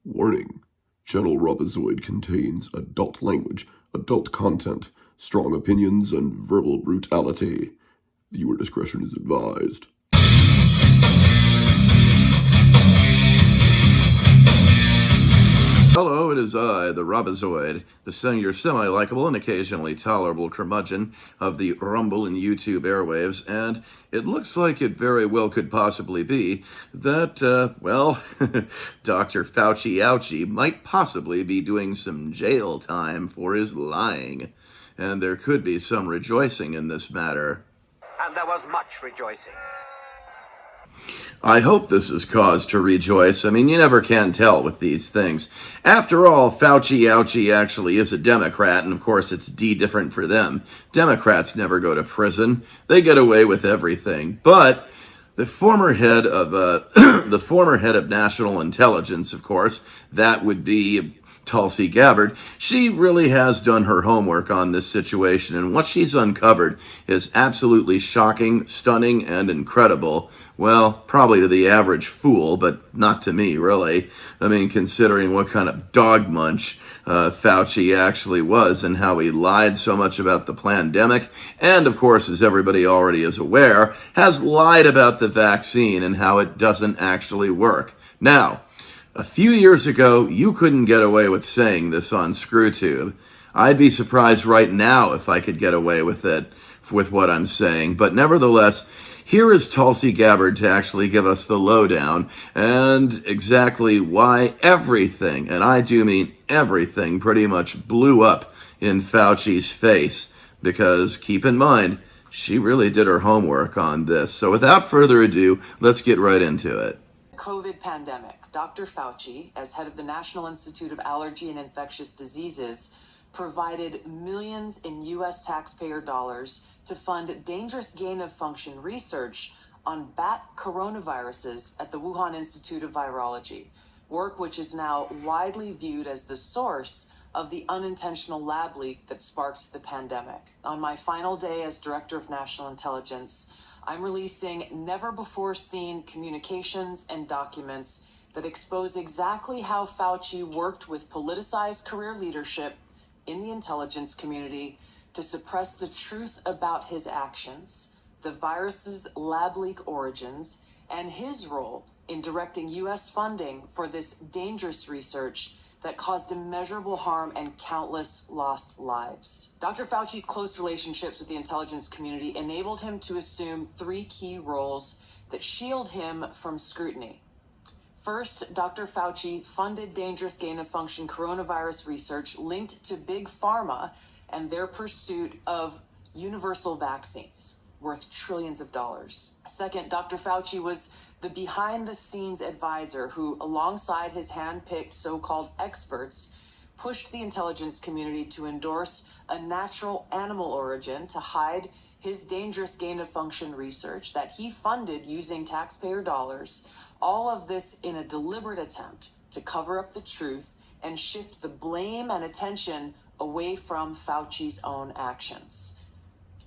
Warning: Channel Robozoid contains adult language, adult content, strong opinions, and verbal brutality. Viewer discretion is advised. Hello, it is I, the Robozoid, your semi-likable and occasionally tolerable curmudgeon of the Rumble and YouTube airwaves, and it looks like it very well could possibly be that, Dr. Fauci ouchy might possibly be doing some jail time for his lying, and there could be some rejoicing in this matter. And there was much rejoicing. I hope this is cause to rejoice. I mean, you never can tell with these things. After all, Fauci ouchy actually is a Democrat, and of course it's different for them. Democrats never go to prison. They get away with everything. But the former head of the former head of national intelligence, of course, that would be Tulsi Gabbard, she really has done her homework on this situation, and what she's uncovered is absolutely shocking, stunning, and incredible. Well, probably to the average fool, but not to me, really. I mean, considering what kind of dog munch Fauci actually was and how he lied so much about the pandemic, and of course, as everybody already is aware, has lied about the vaccine and how it doesn't actually work. Now, a few years ago, you couldn't get away with saying this on ScrewTube. I'd be surprised right now if I could get away with it, with what I'm saying. But nevertheless, here is Tulsi Gabbard to actually give us the lowdown and exactly why everything, and I do mean everything, pretty much blew up in Fauci's face. Because keep in mind, she really did her homework on this. So without further ado, let's get right into it. COVID pandemic. Dr. Fauci, as head of the National Institute of Allergy and Infectious Diseases, provided millions in U.S. taxpayer dollars to fund dangerous gain-of-function research on bat coronaviruses at the Wuhan Institute of Virology, work which is now widely viewed as the source of the unintentional lab leak that sparked the pandemic. On my final day as Director of National Intelligence, I'm releasing never-before-seen communications and documents that expose exactly how Fauci worked with politicized career leadership in the intelligence community to suppress the truth about his actions, the virus's lab leak origins, and his role in directing U.S. funding for this dangerous research that caused immeasurable harm and countless lost lives. Dr. Fauci's close relationships with the intelligence community enabled him to assume three key roles that shield him from scrutiny. First, Dr. Fauci funded dangerous gain-of-function coronavirus research linked to Big Pharma and their pursuit of universal vaccines worth trillions of dollars. Second, Dr. Fauci was the behind-the-scenes advisor who, alongside his hand-picked so-called experts, pushed the intelligence community to endorse a natural animal origin to hide his dangerous gain-of-function research that he funded using taxpayer dollars, all of this in a deliberate attempt to cover up the truth and shift the blame and attention away from Fauci's own actions.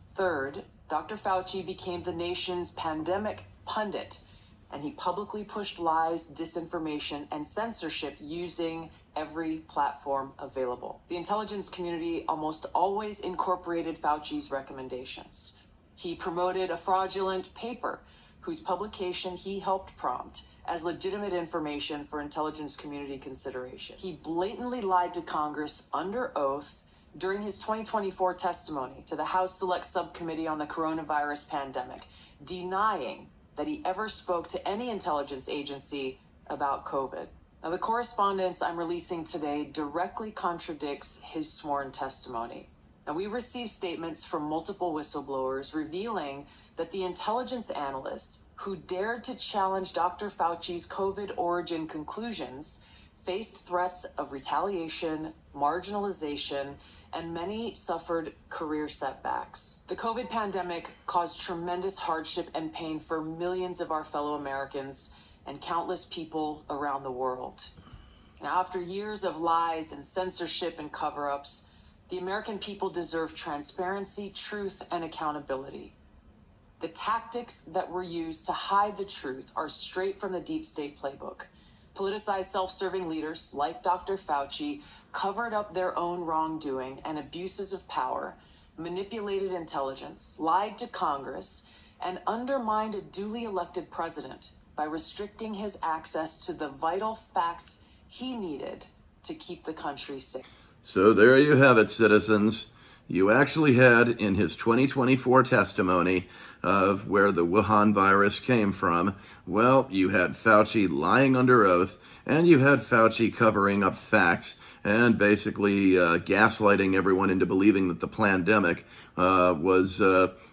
Third, Dr. Fauci became the nation's pandemic pundit, and he publicly pushed lies, disinformation, and censorship using every platform available. The intelligence community almost always incorporated Fauci's recommendations. He promoted a fraudulent paper whose publication he helped prompt as legitimate information for intelligence community consideration. He blatantly lied to Congress under oath during his 2024 testimony to the House Select Subcommittee on the Coronavirus Pandemic, denying that he ever spoke to any intelligence agency about COVID. Now, the correspondence I'm releasing today directly contradicts his sworn testimony. Now, we received statements from multiple whistleblowers revealing that the intelligence analysts who dared to challenge Dr. Fauci's COVID origin conclusions faced threats of retaliation, marginalization, and many suffered career setbacks. The COVID pandemic caused tremendous hardship and pain for millions of our fellow Americans and countless people around the world. Now, after years of lies and censorship and cover-ups, the American people deserve transparency, truth, and accountability. The tactics that were used to hide the truth are straight from the deep state playbook. Politicized self-serving leaders like Dr. Fauci covered up their own wrongdoing and abuses of power, manipulated intelligence, lied to Congress, and undermined a duly elected president by restricting his access to the vital facts he needed to keep the country safe. So there you have it, citizens. You actually had in his 2024 testimony of where the Wuhan virus came from, well, you had Fauci lying under oath, and you had Fauci covering up facts and basically gaslighting everyone into believing that the pandemic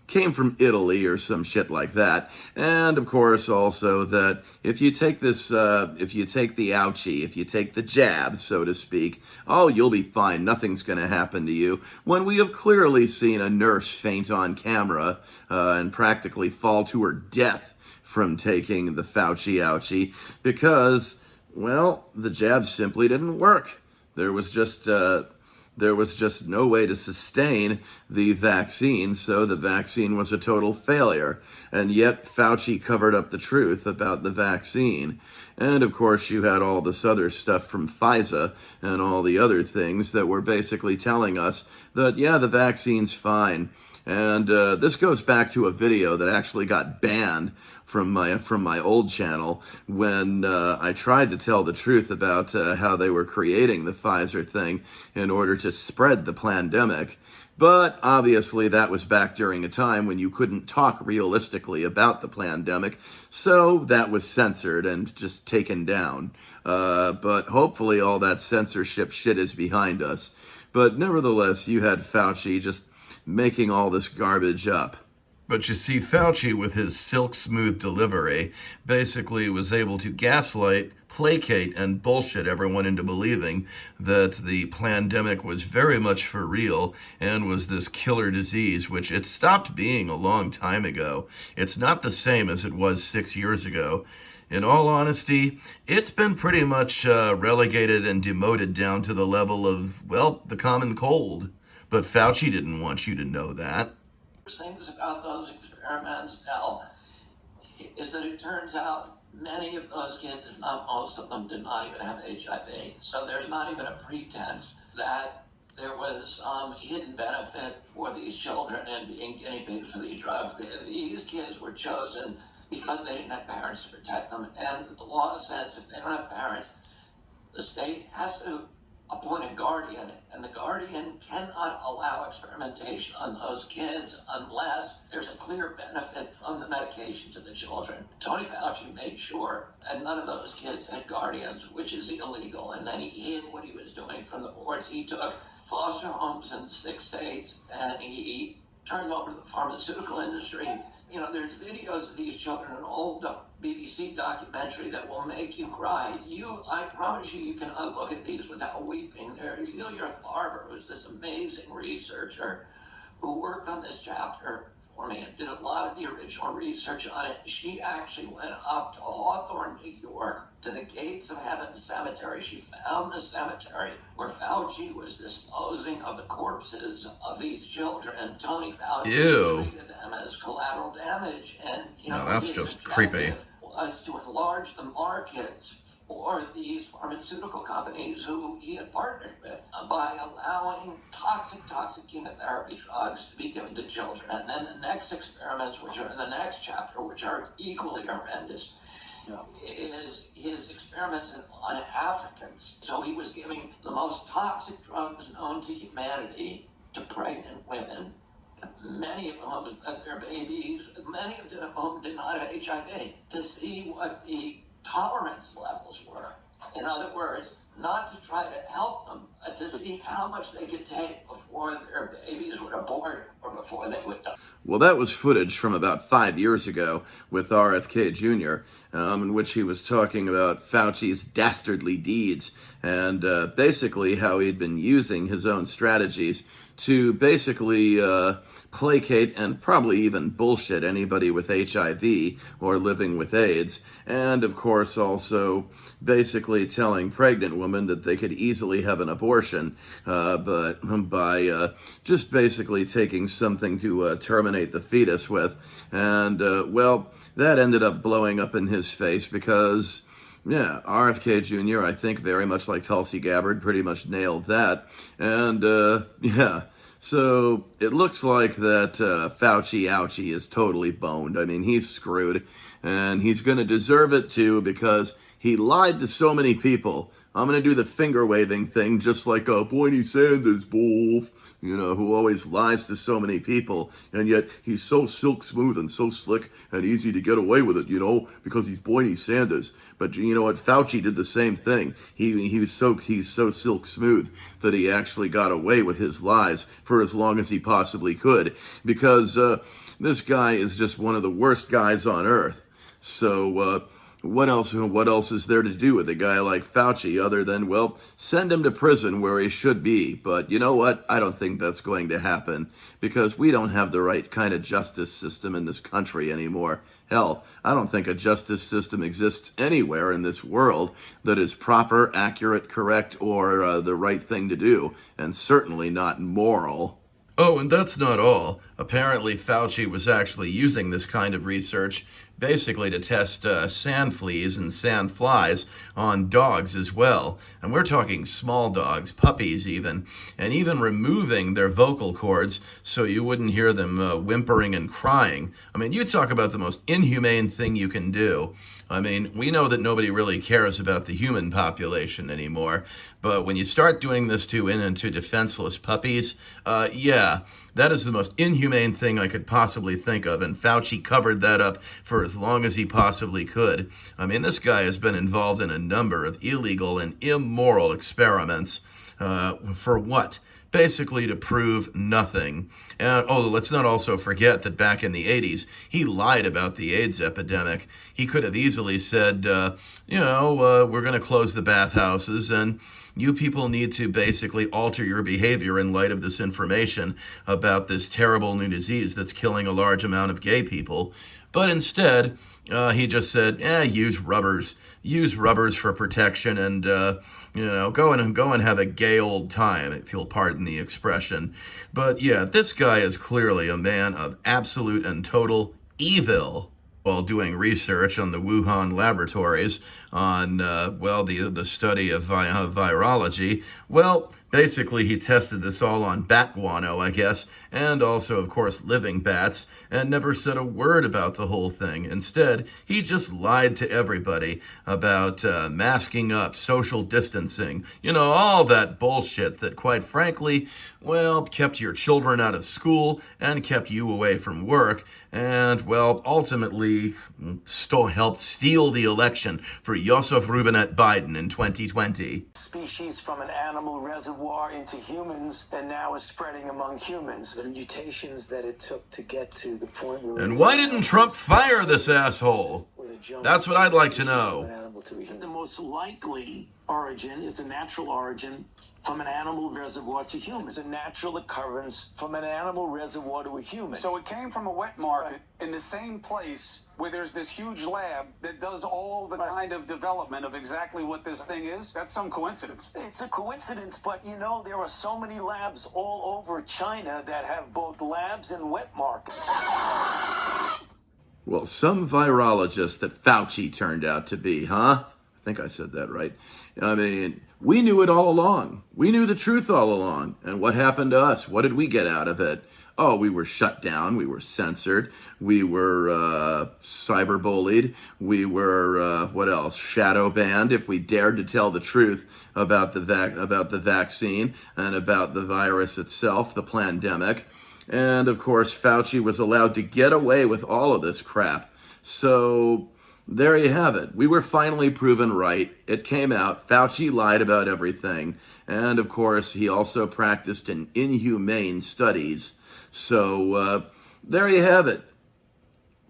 came from Italy or some shit like that. And of course, also that if you take this, if you take the ouchie, if you take the jab, so to speak, oh, you'll be fine. Nothing's going to happen to you. When we have clearly seen a nurse faint on camera and practically fall to her death from taking the Fauci ouchie because, well, the jab simply didn't work. There was just no way to sustain the vaccine, so the vaccine was a total failure. And yet Fauci covered up the truth about the vaccine. And of course you had all this other stuff from Pfizer and all the other things that were basically telling us that, yeah, the vaccine's fine. And this goes back to a video that actually got banned from my old channel when I tried to tell the truth about how they were creating the Pfizer thing in order to spread the pandemic. But obviously that was back during a time when you couldn't talk realistically about the pandemic, so that was censored and just taken down. But hopefully all that censorship shit is behind us. But nevertheless, you had Fauci just making all this garbage up. But you see, Fauci, with his silk-smooth delivery, basically was able to gaslight, placate, and bullshit everyone into believing that the pandemic was very much for real and was this killer disease, which it stopped being a long time ago. It's not the same as it was 6 years ago. In all honesty, it's been pretty much relegated and demoted down to the level of, well, the common cold. But Fauci didn't want you to know that. Things about those experiments, Al, is that it turns out many of those kids, if not most of them, did not even have HIV. So there's not even a pretense that there was some hidden benefit for these children in being guinea pigs for these drugs. These kids were chosen because they didn't have parents to protect them. And the law says if they don't have parents, the state has to appoint a guardian, and the guardian cannot allow experimentation on those kids unless there's a clear benefit from the medication to the children. Tony Fauci made sure that none of those kids had guardians, which is illegal, and then he hid what he was doing from the boards. He took foster homes in 6 states, and he turned them over to the pharmaceutical industry. You know, there's videos of these children, an old BBC documentary that will make you cry. I promise you can look at these without weeping. There's Celia Farber, who's this amazing researcher who worked on this chapter for me and did a lot of the original research on it. She actually went up to Hawthorne, New York, to the Gates of Heaven Cemetery. She found the cemetery where Fauci was disposing of the corpses of these children. And Tony Fauci treated them as collateral damage. And, you know, that's just creepy. Was to enlarge the markets for these pharmaceutical companies who he had partnered with by allowing toxic chemotherapy drugs to be given to children. And then the next experiments, which are in the next chapter, which are equally horrendous, is his experiments on Africans. So he was giving the most toxic drugs known to humanity to pregnant women, many of whom with their babies, many of whom did not have HIV, to see what the tolerance levels were. In other words, not to try to help them, but to see how much they could take before their babies would abort or before they would die. Well, that was footage from about 5 years ago with RFK Jr., in which he was talking about Fauci's dastardly deeds and basically how he'd been using his own strategies to basically placate and probably even bullshit anybody with HIV or living with AIDS. And of course also basically telling pregnant women that they could easily have an abortion but by just basically taking something to terminate the fetus with. And well, that ended up blowing up in his face because Yeah, RFK Jr., I think very much like Tulsi Gabbard, pretty much nailed that. And, yeah, so it looks like that Fauci ouchie is totally boned. I mean, he's screwed, and he's going to deserve it too because he lied to so many people. I'm going to do the finger waving thing just like Bernie Sanders, bull, who always lies to so many people, and yet he's so silk smooth and so slick and easy to get away with it, because he's Bernie Sanders. But you know what? Fauci did the same thing. He's so silk smooth that he actually got away with his lies for as long as he possibly could, because this guy is just one of the worst guys on earth. So what else is there to do with a guy like Fauci other than, well, send him to prison where he should be? But you know what? I don't think that's going to happen because we don't have the right kind of justice system in this country anymore. Hell, I don't think a justice system exists anywhere in this world that is proper, accurate, correct, or the right thing to do, and certainly not moral. Oh, and that's not all. Apparently, Fauci was actually using this kind of research basically to test sand fleas and sand flies on dogs as well. And we're talking small dogs, puppies even, and even removing their vocal cords so you wouldn't hear them whimpering and crying. I mean, you talk about the most inhumane thing you can do. I mean, we know that nobody really cares about the human population anymore, but when you start doing this to defenseless puppies, yeah, that is the most inhumane thing I could possibly think of, and Fauci covered that up for as long as he possibly could. I mean, this guy has been involved in a number of illegal and immoral experiments. For what? Basically to prove nothing. And let's not also forget that back in the 80s, he lied about the AIDS epidemic. He could have easily said, we're going to close the bathhouses and you people need to basically alter your behavior in light of this information about this terrible new disease that's killing a large amount of gay people. But instead, he just said, use rubbers. Use rubbers for protection and, go and have a gay old time, if you'll pardon the expression. But yeah, this guy is clearly a man of absolute and total evil. While doing research on the Wuhan laboratories on, the study of virology, basically he tested this all on bat guano, I guess, and also, of course, living bats, and never said a word about the whole thing. Instead, he just lied to everybody about masking up, social distancing, all that bullshit that, quite frankly, kept your children out of school and kept you away from work, and, ultimately helped steal the election for Joseph Robinette Biden in 2020. Species from an animal reservoir into humans and now is spreading among humans. The mutations that it took to get to the point where... And why didn't Trump fire this asshole? That's what I'd like to know. The most likely origin is a natural origin from an animal reservoir to human. It's a natural occurrence from an animal reservoir to a human. So it came from a wet market in the same place where there's this huge lab that does all the kind of development of exactly what this thing is. That's some coincidence. It's a coincidence, but there are so many labs all over China that have both labs and wet markets. Well, some virologist that Fauci turned out to be, huh? I think I said that right. I mean, we knew it all along. We knew the truth all along. And what happened to us? What did we get out of it? Oh, we were shut down. We were censored. We were cyberbullied. We were, what else? Shadow banned if we dared to tell the truth about the vaccine and about the virus itself, the pandemic. And, of course, Fauci was allowed to get away with all of this crap. So there you have it. We were finally proven right. It came out. Fauci lied about everything. And, of course, he also practiced in inhumane studies. So there you have it.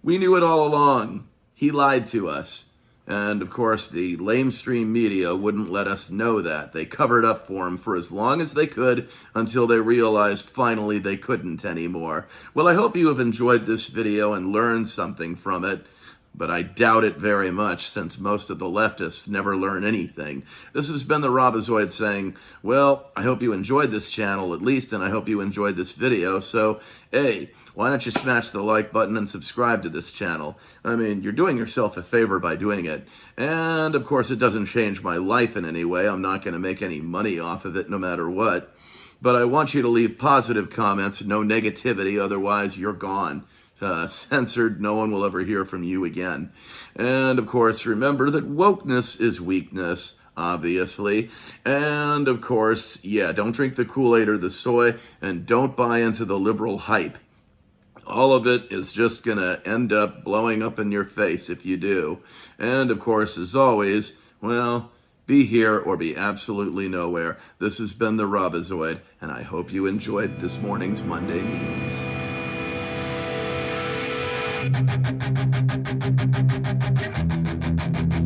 We knew it all along. He lied to us. And, of course, the lamestream media wouldn't let us know that. They covered up for him for as long as they could until they realized finally they couldn't anymore. Well, I hope you have enjoyed this video and learned something from it. but I doubt it very much since most of the leftists never learn anything. This has been the Robozoid saying, well, I hope you enjoyed this channel at least, and I hope you enjoyed this video. So, hey, why don't you smash the like button and subscribe to this channel? I mean, you're doing yourself a favor by doing it. And, of course, it doesn't change my life in any way. I'm not going to make any money off of it no matter what. But I want you to leave positive comments, no negativity, otherwise you're gone. Censored, no one will ever hear from you again. And of course, remember that wokeness is weakness, obviously. And of course, yeah, don't drink the Kool-Aid or the soy, and don't buy into the liberal hype. All of it is just gonna end up blowing up in your face if you do. And of course, as always, well, be here or be absolutely nowhere. This has been the Robozoid, and I hope you enjoyed this morning's Monday memes. Thank you.